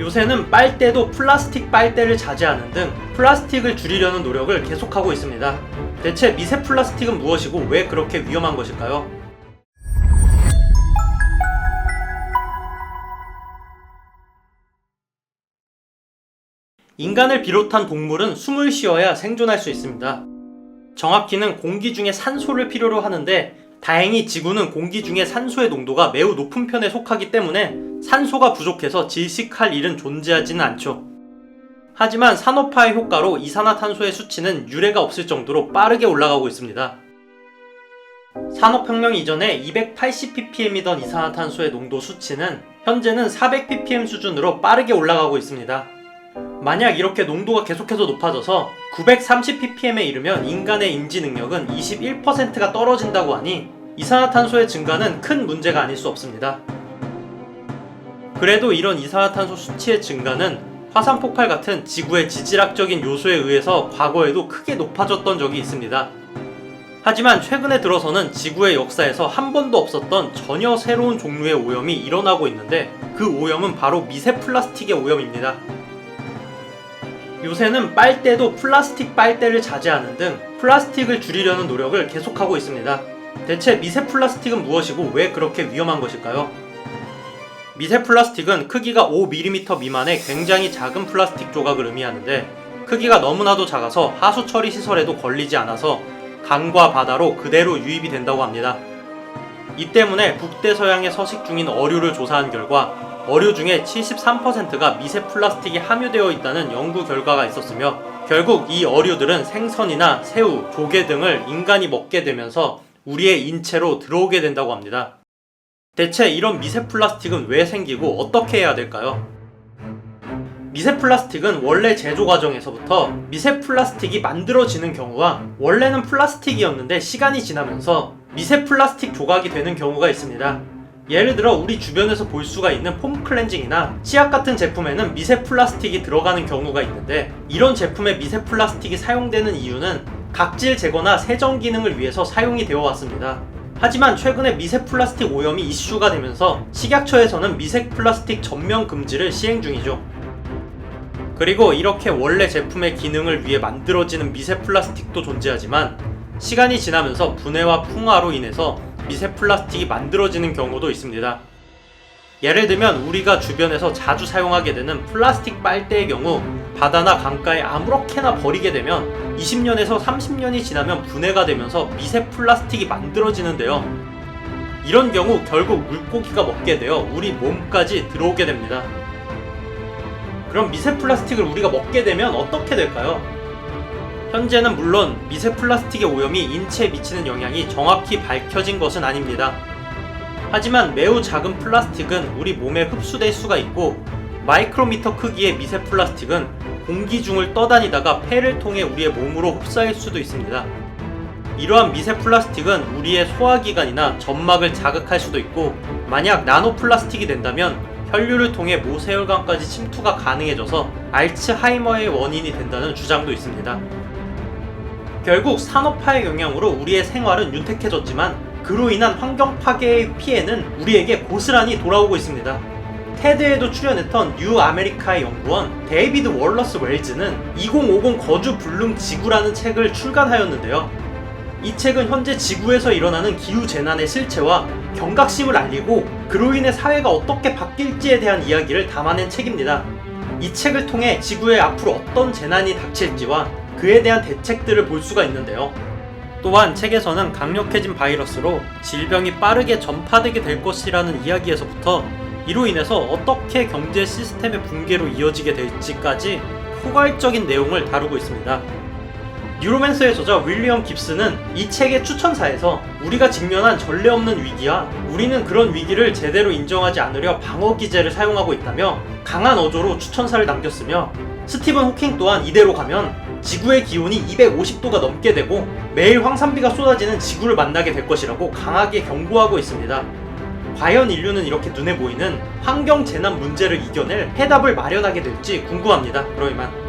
요새는 빨대도 플라스틱 빨대를 자제하는 등 플라스틱을 줄이려는 노력을 계속하고 있습니다. 대체 미세 플라스틱은 무엇이고 왜 그렇게 위험한 것일까요? 인간을 비롯한 동물은 숨을 쉬어야 생존할 수 있습니다. 정확히는 공기 중에 산소를 필요로 하는데 다행히 지구는 공기 중에 산소의 농도가 매우 높은 편에 속하기 때문에 산소가 부족해서 질식할 일은 존재하지는 않죠. 하지만 산업화의 효과로 이산화탄소의 수치는 유례가 없을 정도로 빠르게 올라가고 있습니다. 산업혁명 이전에 280ppm이던 이산화탄소의 농도 수치는 현재는 400ppm 수준으로 빠르게 올라가고 있습니다. 만약 이렇게 농도가 계속해서 높아져서 930ppm에 이르면 인간의 인지 능력은 21%가 떨어진다고 하니 이산화탄소의 증가는 큰 문제가 아닐 수 없습니다. 그래도 이런 이산화탄소 수치의 증가는 화산 폭발 같은 지구의 지질학적인 요소에 의해서 과거에도 크게 높아졌던 적이 있습니다. 하지만 최근에 들어서는 지구의 역사에서 한 번도 없었던 전혀 새로운 종류의 오염이 일어나고 있는데 그 오염은 바로 미세 플라스틱의 오염입니다. 요새는 빨대도 플라스틱 빨대를 자제하는 등 플라스틱을 줄이려는 노력을 계속하고 있습니다. 대체 미세 플라스틱은 무엇이고 왜 그렇게 위험한 것일까요? 미세 플라스틱은 크기가 5mm 미만의 굉장히 작은 플라스틱 조각을 의미하는데 크기가 너무나도 작아서 하수 처리 시설에도 걸리지 않아서 강과 바다로 그대로 유입이 된다고 합니다. 이 때문에 북대서양에 서식 중인 어류를 조사한 결과 어류 중에 73%가 미세 플라스틱이 함유되어 있다는 연구 결과가 있었으며 결국 이 어류들은 생선이나 새우, 조개 등을 인간이 먹게 되면서 우리의 인체로 들어오게 된다고 합니다. 대체 이런 미세 플라스틱은 왜 생기고 어떻게 해야 될까요? 미세 플라스틱은 원래 제조 과정에서부터 미세 플라스틱이 만들어지는 경우와 원래는 플라스틱이었는데 시간이 지나면서 미세 플라스틱 조각이 되는 경우가 있습니다. 예를 들어 우리 주변에서 볼 수가 있는 폼 클렌징이나 치약 같은 제품에는 미세 플라스틱이 들어가는 경우가 있는데 이런 제품에 미세 플라스틱이 사용되는 이유는 각질 제거나 세정 기능을 위해서 사용이 되어 왔습니다. 하지만 최근에 미세 플라스틱 오염이 이슈가 되면서 식약처에서는 미세 플라스틱 전면 금지를 시행 중이죠. 그리고 이렇게 원래 제품의 기능을 위해 만들어지는 미세 플라스틱도 존재하지만 시간이 지나면서 분해와 풍화로 인해서 미세 플라스틱이 만들어지는 경우도 있습니다. 예를 들면 우리가 주변에서 자주 사용하게 되는 플라스틱 빨대의 경우 바다나 강가에 아무렇게나 버리게 되면 20년에서 30년이 지나면 분해가 되면서 미세 플라스틱이 만들어지는데요. 이런 경우 결국 물고기가 먹게 되어 우리 몸까지 들어오게 됩니다. 그럼 미세 플라스틱을 우리가 먹게 되면 어떻게 될까요? 현재는 물론 미세 플라스틱의 오염이 인체에 미치는 영향이 정확히 밝혀진 것은 아닙니다. 하지만 매우 작은 플라스틱은 우리 몸에 흡수될 수가 있고 마이크로미터 크기의 미세 플라스틱은 공기 중을 떠다니다가 폐를 통해 우리의 몸으로 흡수할 수도 있습니다. 이러한 미세 플라스틱은 우리의 소화기관이나 점막을 자극할 수도 있고 만약 나노 플라스틱이 된다면 혈류를 통해 모세혈관까지 침투가 가능해져서 알츠하이머의 원인이 된다는 주장도 있습니다. 결국 산업화의 영향으로 우리의 생활은 윤택해졌지만 그로 인한 환경 파괴의 피해는 우리에게 고스란히 돌아오고 있습니다. 테드에도 출연했던 뉴 아메리카의 연구원 데이비드 월러스 웰즈는 2050 거주 불능 지구라는 책을 출간하였는데요. 이 책은 현재 지구에서 일어나는 기후 재난의 실체와 경각심을 알리고 그로 인해 사회가 어떻게 바뀔지에 대한 이야기를 담아낸 책입니다. 이 책을 통해 지구에 앞으로 어떤 재난이 닥칠지와 그에 대한 대책들을 볼 수가 있는데요. 또한 책에서는 강력해진 바이러스로 질병이 빠르게 전파되게 될 것이라는 이야기에서부터 이로 인해서 어떻게 경제 시스템의 붕괴로 이어지게 될지까지 포괄적인 내용을 다루고 있습니다. 뉴로맨서의 저자 윌리엄 깁스는 이 책의 추천사에서 우리가 직면한 전례 없는 위기와 우리는 그런 위기를 제대로 인정하지 않으려 방어 기제를 사용하고 있다며 강한 어조로 추천사를 남겼으며 스티븐 호킹 또한 이대로 가면 지구의 기온이 250도가 넘게 되고 매일 황산비가 쏟아지는 지구를 만나게 될 것이라고 강하게 경고하고 있습니다. 과연 인류는 이렇게 눈에 보이는 환경 재난 문제를 이겨낼 해답을 마련하게 될지 궁금합니다. 그럼 이만.